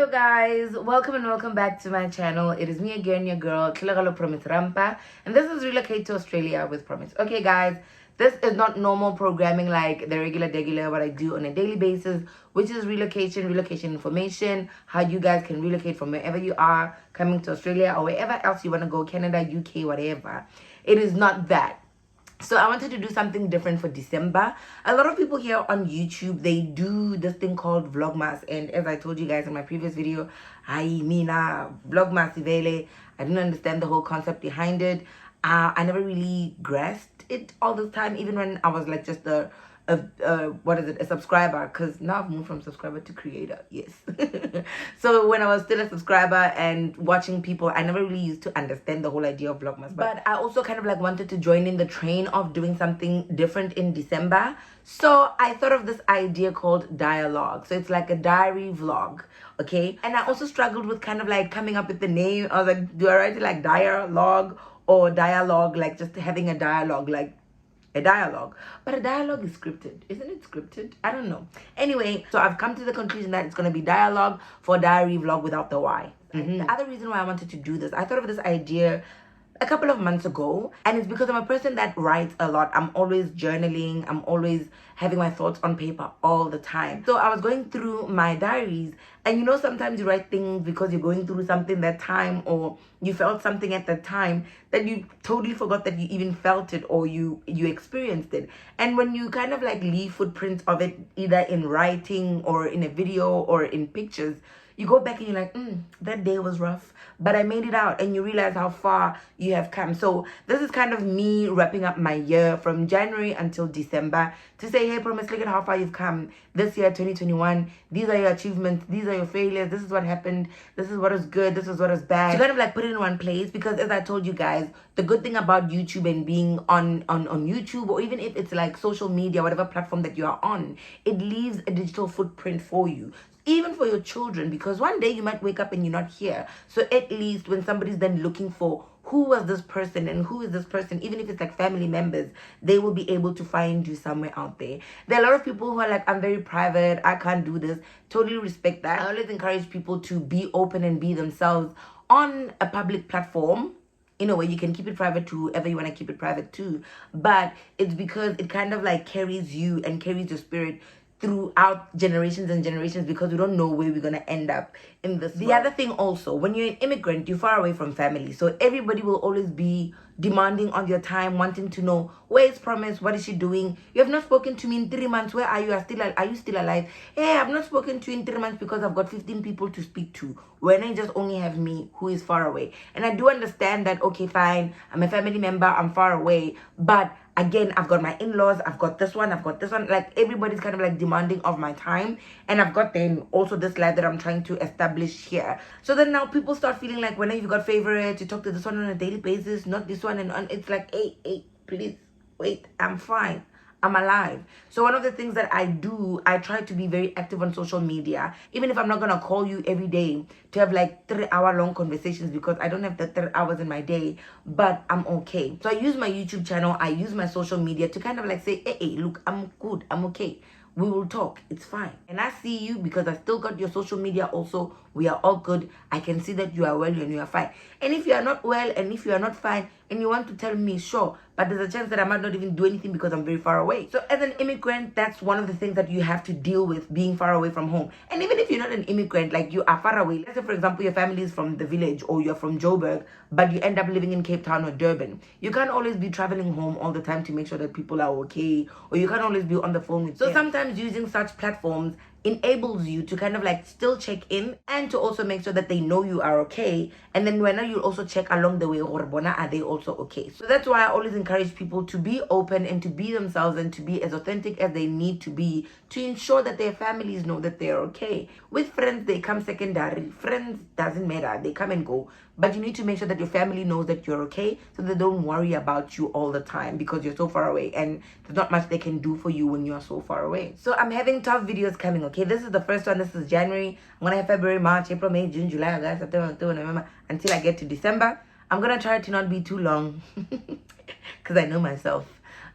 Hello guys, welcome and welcome back to my channel. It is me again, your girl Thlologelo Promise Rampa, and this is Relocate to Australia with Promise. Okay guys, this is not normal programming like the regular what I do on a daily basis, which is relocation information, how you guys can relocate from wherever you are coming to Australia or wherever else you want to go, Canada, UK, whatever. It is not that. So I wanted to do something different for December. A lot of people here on YouTube, they do this thing called Vlogmas. And as I told you guys in my previous video, Vlogmas Ivele. I didn't understand the whole concept behind it. I never really grasped it all the time, even when I was like just a subscriber, because now I've moved from subscriber to creator. Yes. So when I was still a subscriber and watching people, I never really used to understand the whole idea of Vlogmas, but I also kind of like wanted to join in the train of doing something different in December. So I thought of this idea called DiarLog. So it's like a diary vlog, okay? And I also struggled with kind of like coming up with the name. I was like, do I write it like DiarLog or dialogue, like just having a dialogue, like a dialogue? But a dialogue is scripted, isn't it? Scripted, I don't know. Anyway, so I've come to the conclusion that it's going to be dialogue for diary vlog without the Y. The other reason why I wanted to do this, I thought of this idea a couple of months ago, and it's because I'm a person that writes a lot. I'm always journaling, I'm always having my thoughts on paper all the time. So I was going through my diaries, and you know, sometimes you write things because you're going through something that time, or you felt something at that time that you totally forgot that you even felt it, or you experienced it. And when you kind of like leave footprints of it, either in writing or in a video or in pictures, you go back and you're like, that day was rough, but I made it out, and you realize how far you have come. So this is kind of me wrapping up my year from January until December to say, hey, Promise, look at how far you've come this year, 2021. These are your achievements. These are your failures. This is what happened. This is what is good. This is what is bad. So kind of like put it in one place, because as I told you guys, the good thing about YouTube and being on YouTube, or even if it's like social media, whatever platform that you are on, it leaves a digital footprint for you. Even for your children, because one day you might wake up and you're not here. So at least when somebody's then looking for who was this person and who is this person, even if it's like family members, they will be able to find you somewhere out there. There are a lot of people who are like, I'm very private, I can't do this. Totally respect that. I always encourage people to be open and be themselves on a public platform. In a way, you can keep it private to whoever you want to keep it private to, but it's because it kind of like carries you and carries your spirit throughout generations and generations, because we don't know where we're going to end up in this world. The other thing also, when you're an immigrant, you're far away from family, so everybody will always be demanding on your time, wanting to know, where is Promise, what is she doing? You have not spoken to me in 3 months, where are you? Are you still alive? Hey, I've not spoken to you in 3 months because I've got 15 people to speak to, when I just only have me who is far away. And I do understand that, okay, fine, I'm a family member, I'm far away, but again, I've got my in-laws, I've got this one, like everybody's kind of like demanding of my time, and I've got then also this life that I'm trying to establish here. So then now people start feeling like, whenever you've got favorites, you talk to this one on a daily basis, not this one, and it's like, hey, please, wait, I'm fine, I'm alive. So one of the things that I do, I try to be very active on social media, even if I'm not gonna call you every day to have like 3-hour-long conversations, because I don't have the 3 hours in my day, but I'm okay. So I use my YouTube channel, I use my social media to kind of like say, hey, look, I'm good, I'm okay. We will talk, it's fine. And I see you because I still got your social media also. We are all good. I can see that you are well and you are fine. And if you are not well and if you are not fine and you want to tell me, sure, but there's a chance that I might not even do anything because I'm very far away. So as an immigrant, that's one of the things that you have to deal with, being far away from home. And even if you're not an immigrant, like you are far away, let's say for example your family is from the village, or you're from Joburg, but you end up living in Cape Town or Durban, you can't always be traveling home all the time to make sure that people are okay, or you can't always be on the phone with them. So sometimes using such platforms enables you to kind of like still check in, and to also make sure that they know you are okay, and then when you also check along the way, are they also okay? So that's why I always encourage people to be open and to be themselves and to be as authentic as they need to be, to ensure that their families know that they're okay. With friends, they come secondary. Friends doesn't matter, they come and go, but you need to make sure that your family knows that you're okay, so they don't worry about you all the time because you're so far away, and there's not much they can do for you when you're so far away. So I'm having tough videos coming, okay? This is the first one. This is January. I'm gonna have February, March, April, May, June, July, August, September, October, November, until I get to December. I'm gonna try to not be too long because I know myself.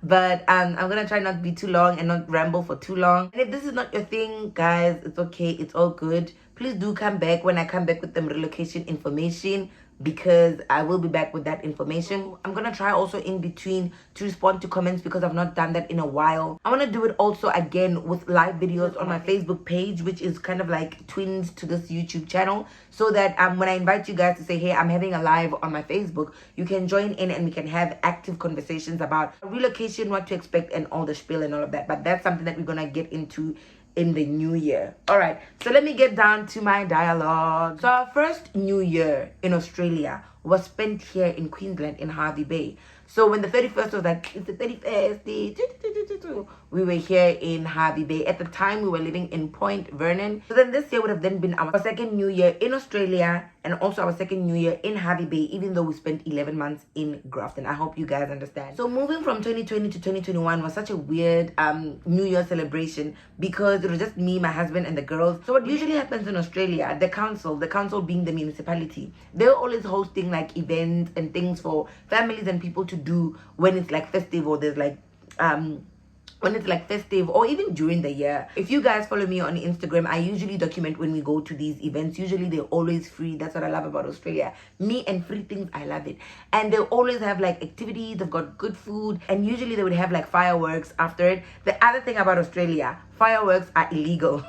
But I'm gonna try not to be too long and not ramble for too long. And if this is not your thing, guys, it's okay, it's all good. Please do come back when I come back with the relocation information, because I will be back with that information. I'm gonna try also in between to respond to comments, because I've not done that in a while. I want to do it also again with live videos on my Facebook page, which is kind of like twins to this YouTube channel, so that when I invite you guys to say, hey, I'm having a live on my Facebook, you can join in and we can have active conversations about relocation, what to expect, and all the spiel and all of that. But that's something that we're gonna get into in the new year. All right, so let me get down to my dialogue. So our first new year in Australia was spent here in Queensland in Hervey Bay. So when the 31st was like, it's the 31st, we were here in Hervey Bay. At the time, we were living in Point Vernon. So then this year would have then been our second new year in Australia, and also our second new year in Hervey Bay, even though we spent 11 months in Grafton. I hope you guys understand. So moving from 2020 to 2021 was such a weird new year celebration, because it was just me, my husband, and the girls. So what usually happens in Australia, the council being the municipality, they're always hosting like events and things for families and people to do when it's like festive, or there's like when it's like festive, or even during the year. If you guys follow me on Instagram, I usually document when we go to these events. Usually they're always free. That's what I love about Australia. Me and free things, I love it. And they always have like activities, they've got good food, and usually they would have like fireworks after it. The other thing about Australia, fireworks are illegal.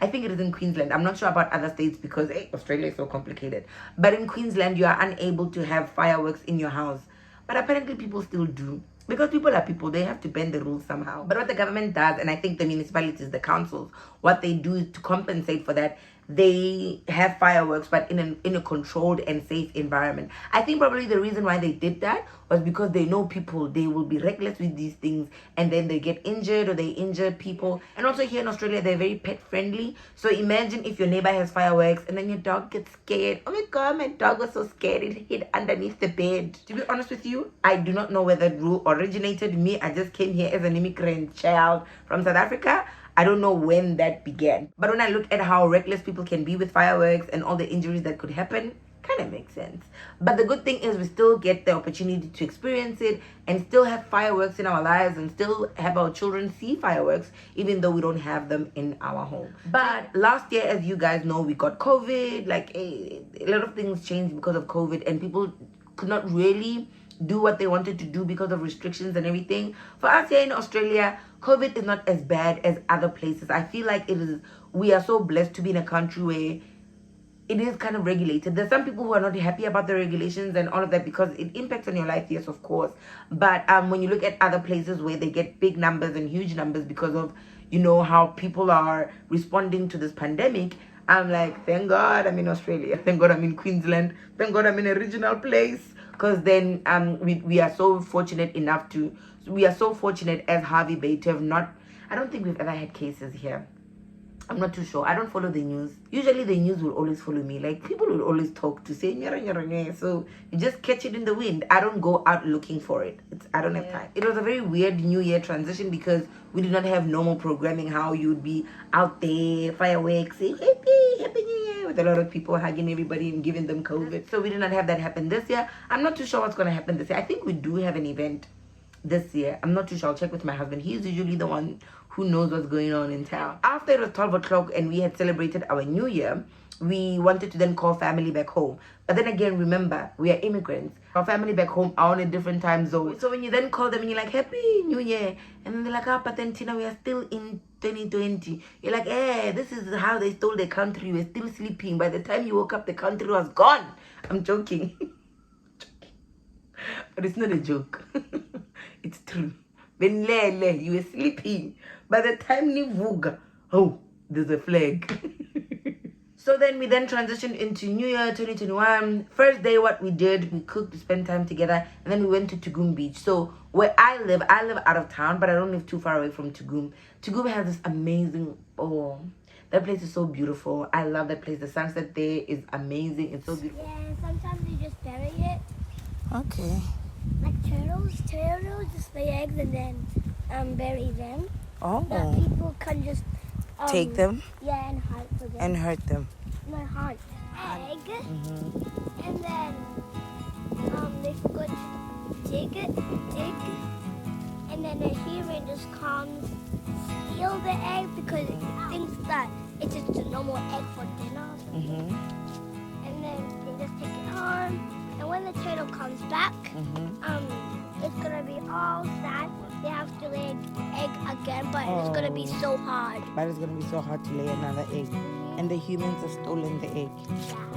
I think it is in Queensland. I'm not sure about other states, because Australia is so complicated. But in Queensland, you are unable to have fireworks in your house. But apparently people still do. Because people are people, they have to bend the rules somehow. But what the government does, and I think the municipalities, the councils, what they do is to compensate for that, they have fireworks, but in a controlled and safe environment. I think probably the reason why they did that was because they know people, they will be reckless with these things, and then they get injured or they injure people. And also here in Australia, they're very pet friendly. So imagine if your neighbor has fireworks and then your dog gets scared. Oh my god, my dog was so scared it hid underneath the bed. To be honest with you, I do not know where that rule originated. Me, I just came here as an immigrant child from South Africa. I don't know when that began. But when I look at how reckless people can be with fireworks and all the injuries that could happen, kind of makes sense. But the good thing is we still get the opportunity to experience it and still have fireworks in our lives and still have our children see fireworks, even though we don't have them in our home. But last year, as you guys know, we got COVID. Like a lot of things changed because of COVID, and people could not really do what they wanted to do because of restrictions and everything. For us here in Australia, COVID is not as bad as other places. I feel like we are so blessed to be in a country where it is kind of regulated. There's some people who are not happy about the regulations and all of that, because it impacts on your life, yes, of course. But when you look at other places where they get big numbers and huge numbers because of, you know, how people are responding to this pandemic, I'm like, thank God I'm in Australia. Thank God I'm in Queensland. Thank God I'm in a regional place. Because then we are so fortunate as Hervey Bay to have not, I don't think we've ever had cases here. I'm not too sure. I don't follow the news. Usually the news will always follow me. Like, people will always talk to say nyara, nyara, nyara. So you just catch it in the wind. I don't go out looking for it. I don't have time. It was a very weird New Year transition, because we did not have normal programming, how you'd be out there, fireworks, say happy New Year, with a lot of people hugging everybody and giving them COVID. So we did not have that happen this year. I'm not too sure what's going to happen this year. I think we do have an event this year. I'm not too sure. I'll check with my husband. He's usually the one who knows what's going on in town. After it was 12 o'clock and we had celebrated our new year, we wanted to then call family back home. But then again, remember, we are immigrants. Our family back home are on a different time zone. So when you then call them and you're like, Happy New Year, and then they're like, but then Tina, we are still in 2020. You're like, this is how they stole the country. We're still sleeping. By the time you woke up, the country was gone. I'm joking. But it's not a joke. It's true. When you were sleeping, by the time you woke, there's a flag. So then we transitioned into New Year 2021. First day, what we did, we cooked, spent time together, and then we went to Tugum Beach. So where I live out of town, but I don't live too far away from Tugum. Tugum has this amazing, that place is so beautiful. I love that place. The sunset there is amazing. It's so beautiful. Yeah, sometimes you just bury it. Okay. Like turtles just lay eggs and then bury them. Oh. But people can just take them? Yeah, and hunt for them. And hurt them. No, hunt. Egg. Mm-hmm. And then they could take it, egg, and then the human just comes, steal the egg because it thinks that it's just a normal egg for dinner or something. And then they just take it home. And when the turtle comes back, it's gonna be all sad. They have to lay egg again, but it's gonna be so hard. But it's gonna be so hard to lay another egg. And the humans have stolen the egg. Yeah.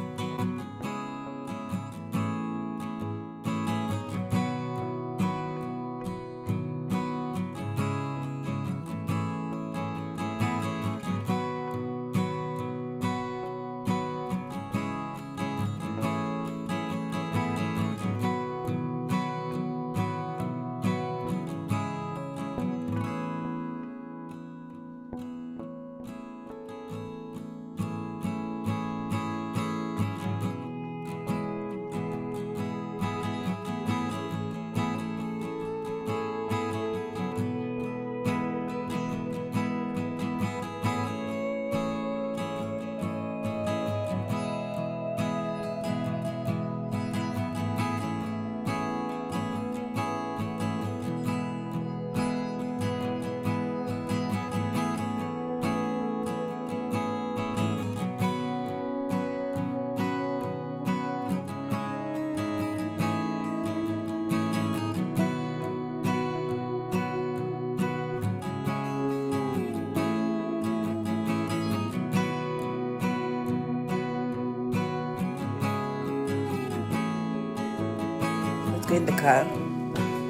Let's go in the car.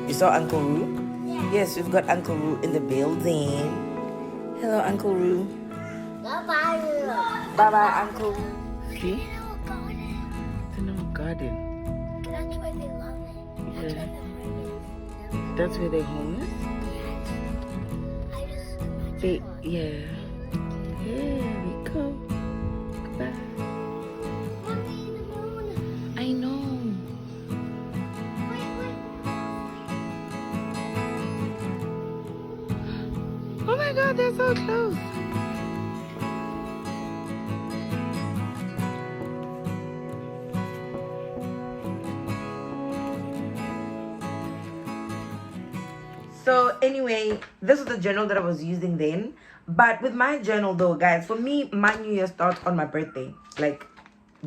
You saw Uncle Roo? Yeah. Yes, we've got Uncle Roo in the building. Hello, Uncle Roo. Bye-bye. Bye-bye, Uncle Roo. See? Little garden. It's in our garden. That's why they love it. That's Yeah. why the home That's where their home is? is. I just imagine. Yeah. Here we go. Goodbye. Mommy, the moon. I know. Wait. Oh my god, they're so close. So anyway, this was the journal that I was using then. But with my journal though, guys, for me, my new year starts on my birthday. Like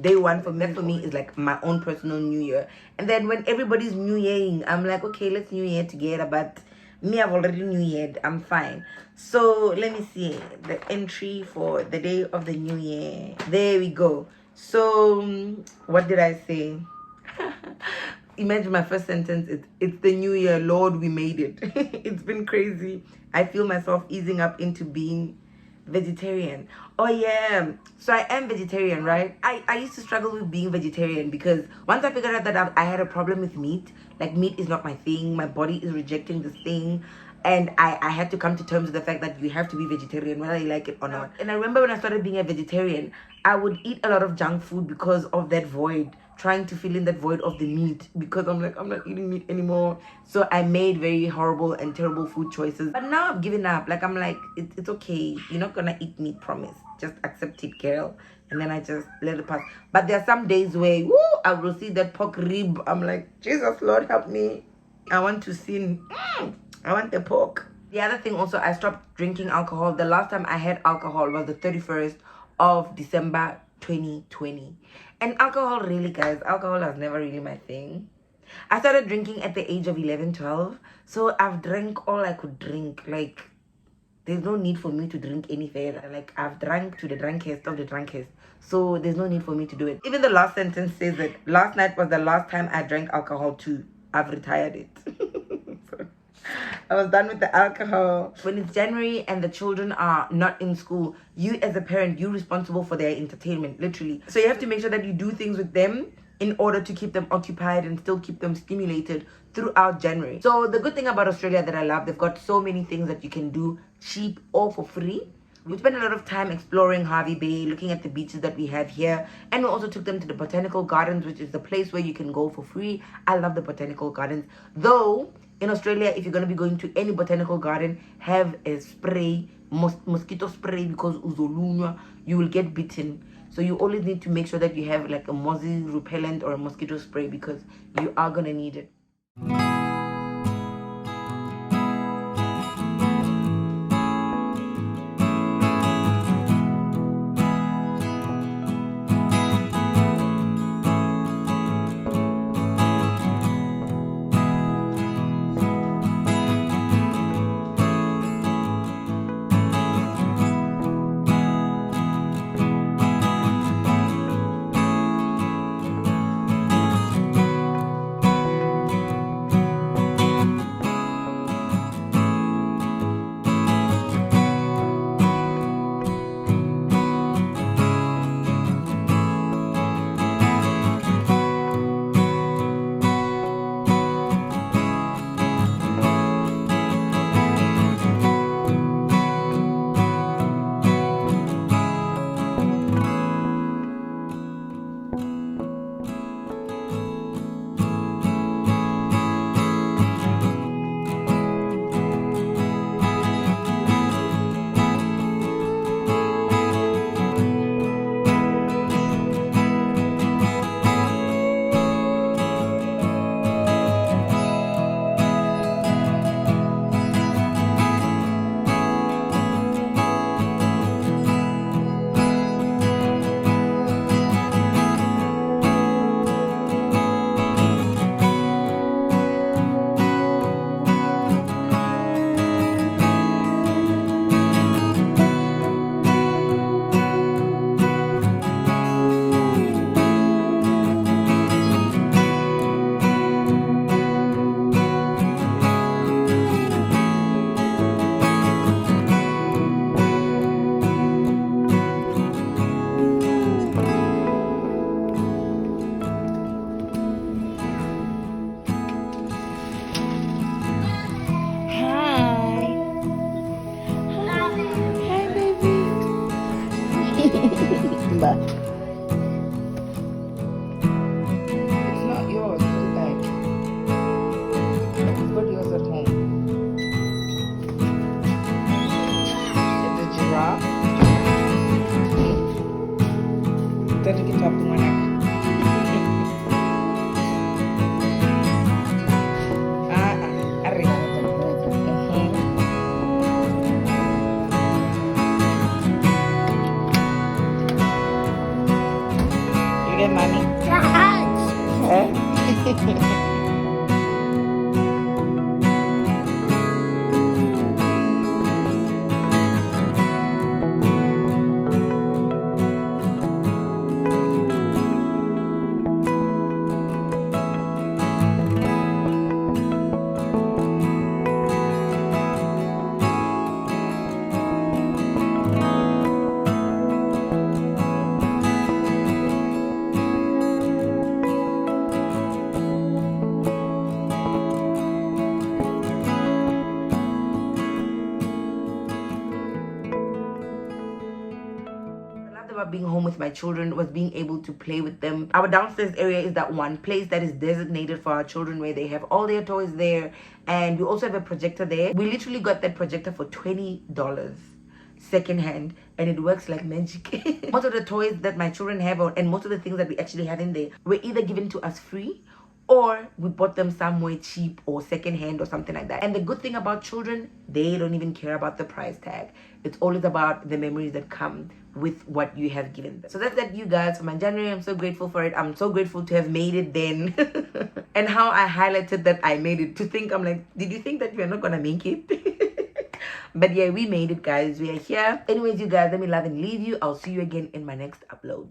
day one for me is like my own personal new year. And then when everybody's new yearing, I'm like, okay, let's new year together. But me, I've already new yeared. I'm fine. So let me see the entry for the day of the new year. There we go. So what did I say? Imagine my first sentence. It's the new year, Lord, we made it. It's been crazy. I feel myself easing up into being vegetarian. Oh yeah, so I am vegetarian, right? I used to struggle with being vegetarian because once I figured out that I had a problem with meat, like meat is not my thing, my body is rejecting this thing, and I had to come to terms with the fact that you have to be vegetarian whether you like it or not. And I remember when I started being a vegetarian, I would eat a lot of junk food because of that void, trying to fill in that void of the meat, because I'm like, I'm not eating meat anymore. So I made very horrible and terrible food choices. But now I've given up. Like, I'm like, it's okay. You're not gonna eat meat, promise. Just accept it, girl. And then I just let it pass. But there are some days where, woo, I will see that pork rib. I'm like, Jesus, Lord, help me. I want to sin. I want the pork. The other thing also, I stopped drinking alcohol. The last time I had alcohol was the 31st of December 2020. And alcohol, really, guys, alcohol was never really my thing. I started drinking at the age of 11, 12. So I've drank all I could drink. Like, there's no need for me to drink any further. Like, I've drank to the drunkest of the drunkest. So there's no need for me to do it. Even the last sentence says that last night was the last time I drank alcohol too. I've retired it. So, I was done with the alcohol. When it's January and the children are not in school, you as a parent, you're responsible for their entertainment, literally. So you have to make sure that you do things with them in order to keep them occupied and still keep them stimulated throughout January. So the good thing about Australia that I love, they've got so many things that you can do cheap or for free. We spent a lot of time exploring Harvey Bay, looking at the beaches that we have here, and we also took them to the botanical gardens, which is the place where you can go for free. I love the botanical gardens. Though in Australia, if you're going to be going to any botanical garden, have a spray, mosquito spray, because uzolunya, you will get bitten. So you always need to make sure that you have like a mosquito repellent or a mosquito spray, because you are going to need it. about being home with my children was being able to play with them. Our downstairs area is that one place that is designated for our children, where they have all their toys there, and we also have a projector there. We literally got that projector for $20 secondhand, and it works like magic. Most of the toys that my children have, and most of the things that we actually have in there, were either given to us free, or we bought them somewhere cheap or secondhand or something like that. And the good thing about children, they don't even care about the price tag. It's always about the memories that come with what you have given them. So that's that, you guys, for my January. I'm so grateful for it. I'm so grateful to have made it then. And how I highlighted that I made it, to think, I'm like, did you think that we're not gonna make it? But yeah, we made it, guys. We are here. Anyways, you guys, let me love and leave you. I'll see you again in my next upload.